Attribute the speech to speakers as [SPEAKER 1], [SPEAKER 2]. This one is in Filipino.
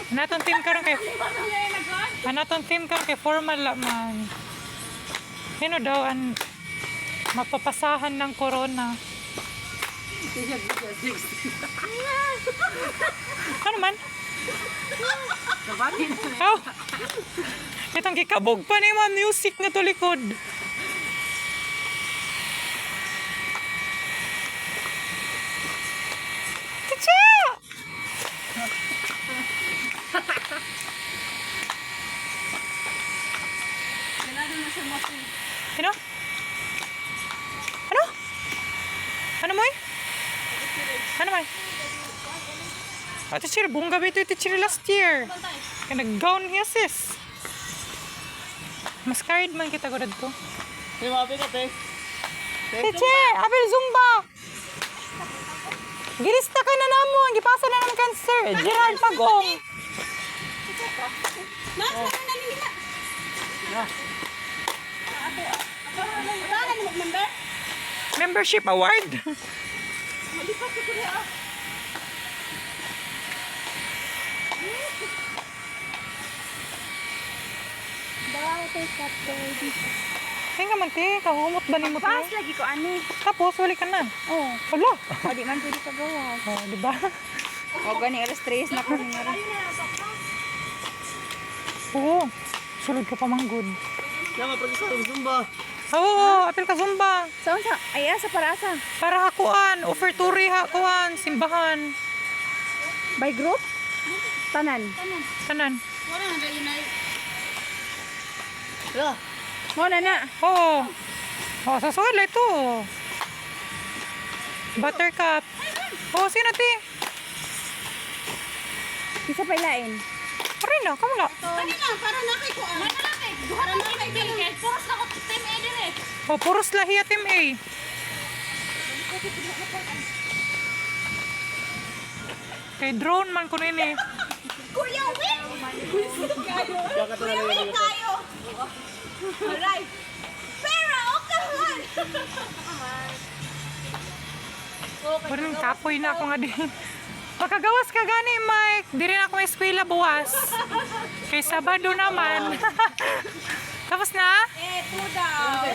[SPEAKER 1] Anatong team karon kay formal man. Ano daw ang mapapasahan ng corona. Ano man? Oh. Itong gikabog pa ni mga music na to likod. Ticha! Ano? Ano? Ano mo eh? Ano man? Teacher, bunga ba ito yung teacher last year? Kaya nag-gown niya sis. Masquerade man kita ko dito.
[SPEAKER 2] Hey, mapi ka, te.
[SPEAKER 1] Teacher, apel Zumba! Girista ka na namo, ang gipasa na ng cancer. Gerard Pagong.
[SPEAKER 3] Mas, na nila.
[SPEAKER 1] Membership award.
[SPEAKER 3] Malipas ko kuya.
[SPEAKER 1] Kaya nga man, te. Kahumot ba ni mo to?
[SPEAKER 3] Pas lagi ko ani.
[SPEAKER 1] Tapos, wali ka na.
[SPEAKER 3] Oh,
[SPEAKER 1] Hala.
[SPEAKER 3] di man pwede pa gawas.
[SPEAKER 1] Oh, di ba?
[SPEAKER 3] O gani alas 3 na ko nga.
[SPEAKER 1] Oo. Sulod ka pa manggod.
[SPEAKER 2] Kaya mapragisa ng Zumba.
[SPEAKER 1] Oo, apel ka Zumba.
[SPEAKER 3] Saan sa? Ay, sa parasa.
[SPEAKER 1] Para hakuan, offertory hakuan, simbahan.
[SPEAKER 3] By group? Tanan.
[SPEAKER 1] Tanan.
[SPEAKER 3] Wala na ba yun ay?
[SPEAKER 2] Yeah.
[SPEAKER 3] Mo na na.
[SPEAKER 1] Oo. Oh, sasala ito. Buttercup. Oh, sino ti?
[SPEAKER 3] Isa pa ilain.
[SPEAKER 1] Parina, kamula.
[SPEAKER 3] Kanina, para na kay ko. Para na kay. Para na kay Bilkes. Puros na ko team A dire.
[SPEAKER 1] Oh, puros lahi at Team A. Kay drone man ko nini.
[SPEAKER 3] Kuya Will!
[SPEAKER 2] Kaya ka talaga
[SPEAKER 3] Will tayo! Alright! Pero, okay man!
[SPEAKER 1] Parang kapoy na ako nga din. Makagawas ka gani, Mike. Di rin ako may eskwela buwas. Kay Sabado naman. Tapos na?
[SPEAKER 3] Eh, 2 daw.